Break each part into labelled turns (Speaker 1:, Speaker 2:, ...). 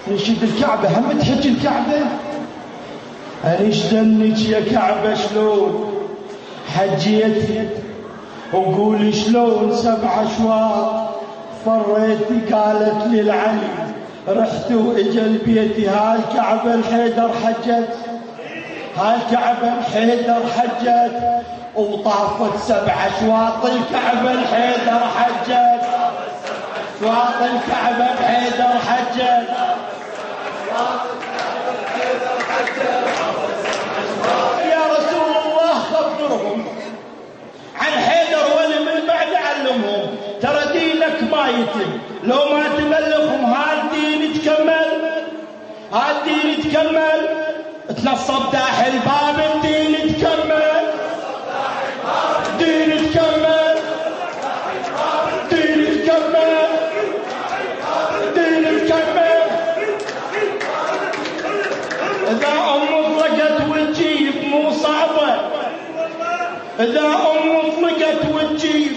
Speaker 1: نشد الكعبة، هم تحج الكعبة. انشدنك يا كعبة شلون حجيتي، وقولي شلون 7 أشواط فريتي. قالت لي العلي رحت واجل بيتي. هاي الكعبة الحيدر حجت، هاي الكعبة الحيدر حجت، وطافت 7 أشواط الكعبة الحيدر حجت. أشواط الكعبة الحيدر حجت. يا رسول الله خبرهم عن حيدر من بعد علمهم. ترى دينك ما يتم لو ما تبلغهم. هالدين يتكمل، هالدين يتكمل. تنصب داح الباب الدين يتكمل، الدين يتكمل، الدين يتكمل، الدين يتكمل. إذا طلقت وتجيب مو صعبة، إذا طلقت وتجيب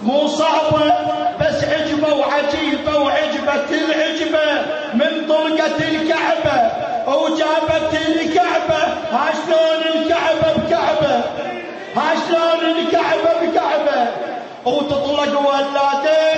Speaker 1: مو صعبة، بس عجبة وعجيبة وعجبت العجبة من طلقة الكعبة وجابت الكعبة. ها شلون الكعبة بكعبة، ها شلون الكعبة بكعبة، وتطلق ولادين